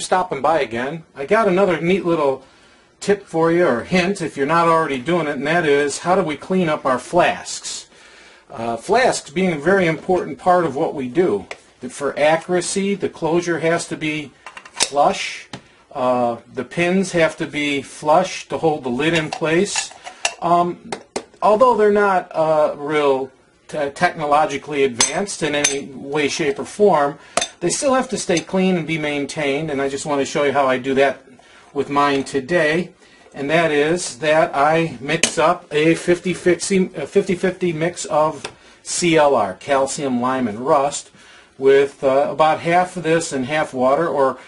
stopping by again. I got another neat little tip for you, or hint if you're not already doing it, and that is how do we clean up our flasks. Flasks being a very important part of what we do. For accuracy, the closure has to be flush. The pins have to be flush to hold the lid in place. Although they're not real technologically advanced in any way, shape, or form, they still have to stay clean and be maintained, and I just want to show you how I do that with mine today. And that is that I mix up a 50-50 mix of CLR, calcium, lime, and rust, with about half of this and half water, or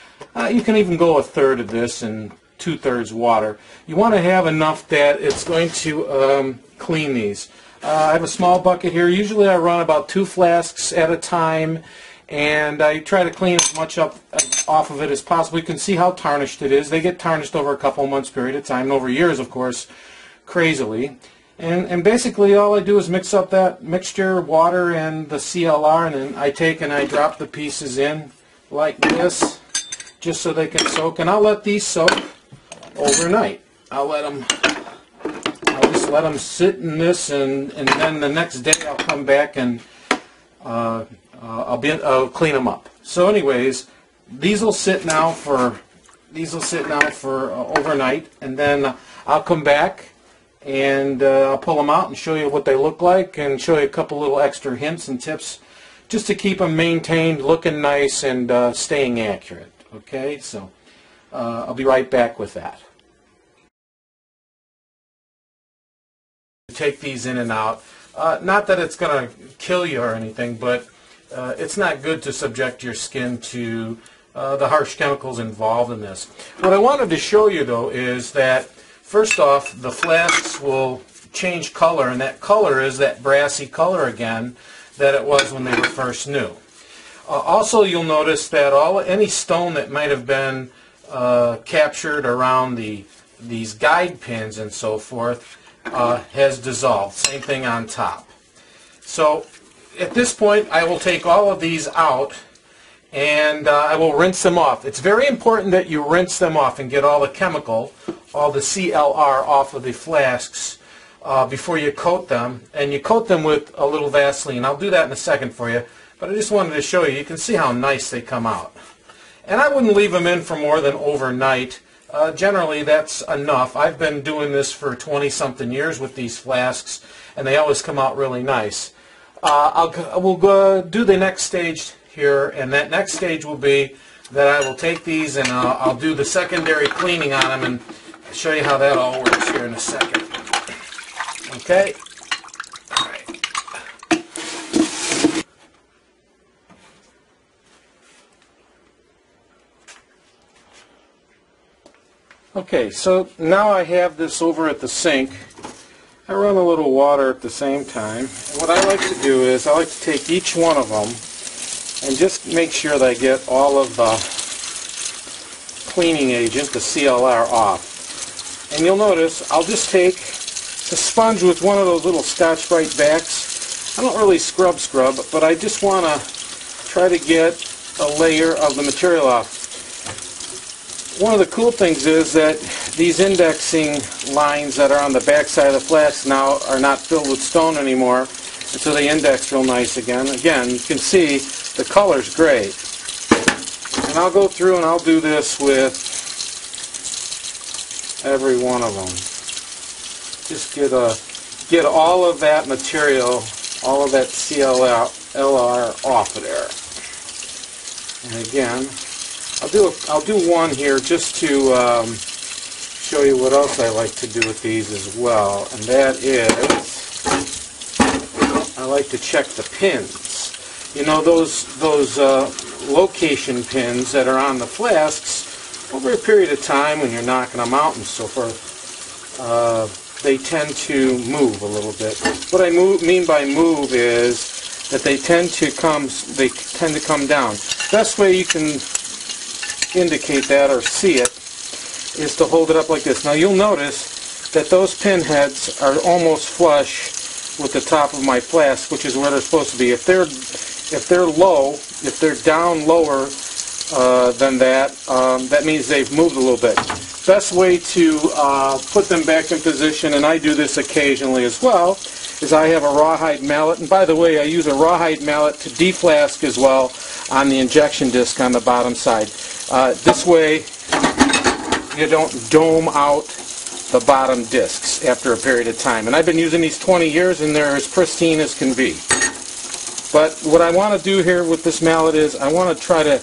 you can even go a third of this and 2/3 water. You want to have enough that it's going to clean these. I have a small bucket here. Usually I run about 2 flasks at a time, and I try to clean as much up off of it as possible. You can see how tarnished it is. They get tarnished over a couple months period of time, and over years, of course, crazily. And basically all I do is mix up that mixture, water and the CLR, and then I take and I drop the pieces in like this, just so they can soak. And I'll let these soak overnight. I'll just let them sit in this, and then the next day I'll come back and I'll clean them up. So anyways, these will sit now for overnight, and then I'll come back and I'll pull them out and show you what they look like, and show you a couple little extra hints and tips just to keep them maintained, looking nice, and staying accurate. Okay, so I'll be right back with that. Take these in and out. Not that it's going to kill you or anything, but it's not good to subject your skin to the harsh chemicals involved in this. What I wanted to show you, though, is that first off, the flasks will change color, and that color is that brassy color again that it was when they were first new. Also, you'll notice that any stone that might have been captured around these guide pins and so forth has dissolved. Same thing on top. So at this point, I will take all of these out, and I will rinse them off. It's very important that you rinse them off and get all the chemical, all the CLR off of the flasks before you coat them. And you coat them with a little Vaseline. I'll do that in a second for you, but I just wanted to show you. You can see how nice they come out. And I wouldn't leave them in for more than overnight. Generally, that's enough. I've been doing this for 20-something years with these flasks, and they always come out really nice. We'll go do the next stage here, and that next stage will be that I will take these and I'll do the secondary cleaning on them and show you how that all works here in a second. Okay? All right. Okay, so now I have this over at the sink. I run a little water at the same time. And what I like to do is I like to take each one of them and just make sure that I get all of the cleaning agent, the CLR, off. And you'll notice I'll just take the sponge with one of those little Scotch-Brite backs. I don't really scrub, but I just want to try to get a layer of the material off. One of the cool things is that these indexing lines that are on the back side of the flask now are not filled with stone anymore, and so they index real nice again. Again, you can see the color's great. And I'll go through and I'll do this with every one of them. Just get all of that material, all of that CLR off of there. And again, I'll do one here just to show you what else I like to do with these as well, and that is I like to check the pins. You know, those location pins that are on the flasks, over a period of time when you're knocking them out and so forth, they tend to move a little bit. What I mean by move is that they tend to come down. Best way you can indicate that or see it is to hold it up like this. Now you'll notice that those pin heads are almost flush with the top of my flask, which is where they're supposed to be. If they're low, if they're down lower than that, that means they've moved a little bit. Best way to put them back in position, and I do this occasionally as well, is I have a rawhide mallet. And by the way, I use a rawhide mallet to deflask as well on the injection disc on the bottom side. This way you don't dome out the bottom discs after a period of time. And I've been using these 20 years and they're as pristine as can be. But what I want to do here with this mallet is I want to try to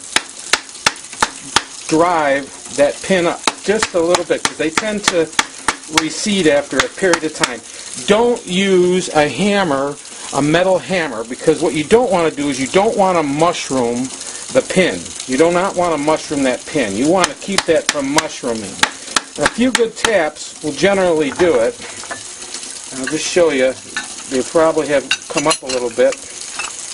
drive that pin up just a little bit, because they tend to recede after a period of time. Don't use a hammer, a metal hammer, because what you don't want to do is you don't want to mushroom the pin. You do not want to mushroom that pin. You want to keep that from mushrooming. Now, a few good taps will generally do it. I'll just show you. They probably have come up a little bit,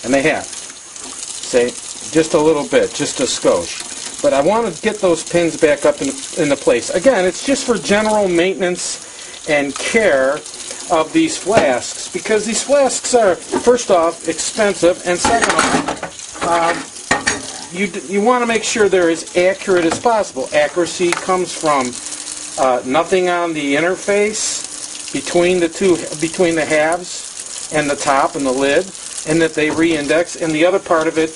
and they have. Say, just a little bit, just a skosh. But I want to get those pins back up into place. Again, it's just for general maintenance and care of these flasks, because these flasks are, first off, expensive, and second off, you want to make sure they're as accurate as possible. Accuracy comes from nothing on the interface between the halves and the top and the lid, and that they re-index. And the other part of it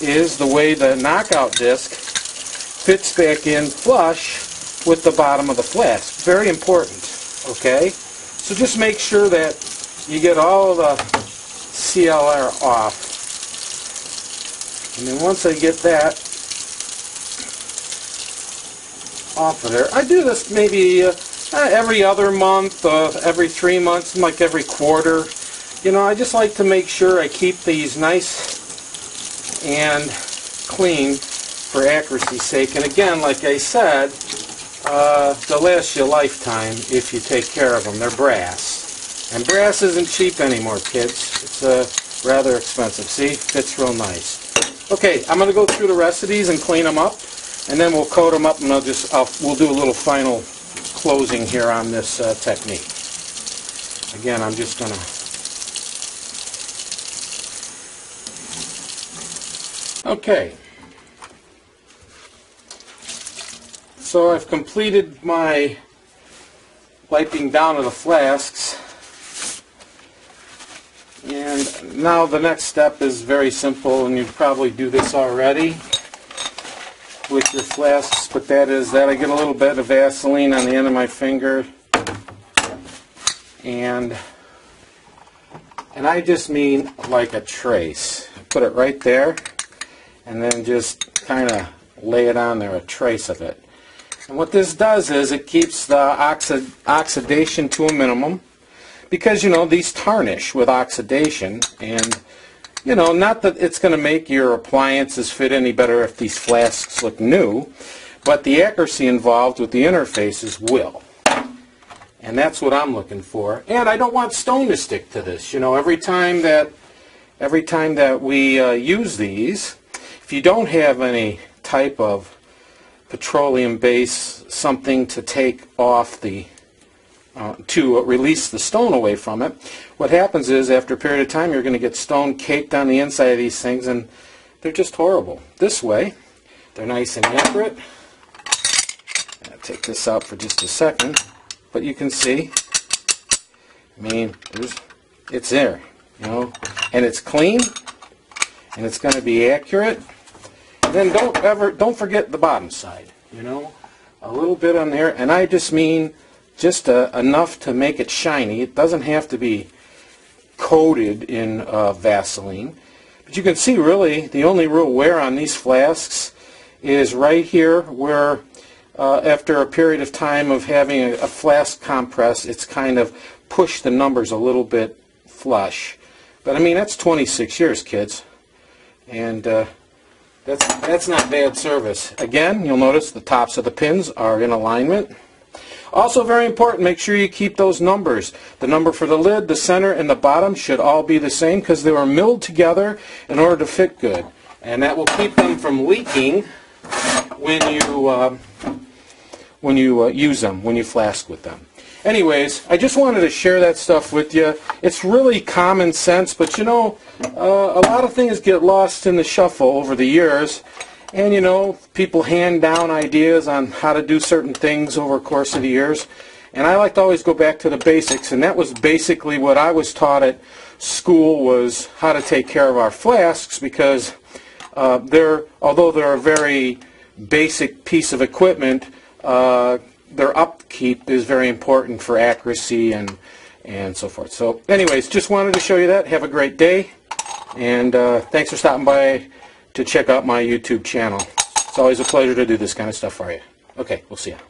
is the way the knockout disc fits back in flush with the bottom of the flask. Very important, okay? So just make sure that you get all of the CLR off. And then once I get that off of there, I do this maybe every other month, every 3 months, like every quarter. You know, I just like to make sure I keep these nice and clean for accuracy's sake. And again, like I said, they'll last you a lifetime if you take care of them. They're brass. And brass isn't cheap anymore, kids. It's rather expensive. See? Fits real nice. Okay, I'm going to go through the rest of these and clean them up, and then we'll coat them up, and we'll do a little final closing here on this technique. Again, I'm just going to... Okay. So I've completed my wiping down of the flasks, and now the next step is very simple, and you probably do this already with your flasks, but that is that I get a little bit of Vaseline on the end of my finger, and I just mean like a trace. Put it right there, and then just kind of lay it on there, a trace of it. And what this does is it keeps the oxidation to a minimum, because, you know, these tarnish with oxidation, and, you know, not that it's going to make your appliances fit any better if these flasks look new, but the accuracy involved with the interfaces will. And that's what I'm looking for. And I don't want stone to stick to this. You know, every time that we use these, if you don't have any type of petroleum base, something to take off the to release the stone away from it, what happens is after a period of time you're going to get stone caked on the inside of these things, and they're just horrible. This way, they're nice and accurate. I'll take this out for just a second, but you can see, I mean, it's there, you know, and it's clean, and it's going to be accurate. Then don't forget the bottom side, you know, a little bit on there, and I just mean just enough to make it shiny. It doesn't have to be coated in Vaseline, but you can see really the only real wear on these flasks is right here, where after a period of time of having a flask compress, it's kind of pushed the numbers a little bit flush. But I mean, that's 26 years, kids, and that's not bad service. Again, you'll notice the tops of the pins are in alignment. Also very important, make sure you keep those numbers. The number for the lid, the center, and the bottom should all be the same, because they were milled together in order to fit good. And that will keep them from leaking when you use them, when you flask with them. Anyways, I just wanted to share that stuff with you. It's really common sense, but you know, a lot of things get lost in the shuffle over the years, And you know, people hand down ideas on how to do certain things over the course of the years. And I like to always go back to the basics, and that was basically what I was taught at school, was how to take care of our flasks, because although they're a very basic piece of equipment, their upkeep is very important for accuracy and so forth. So anyways, just wanted to show you that. Have a great day, and thanks for stopping by to check out my YouTube channel. It's always a pleasure to do this kind of stuff for you. Okay, we'll see you.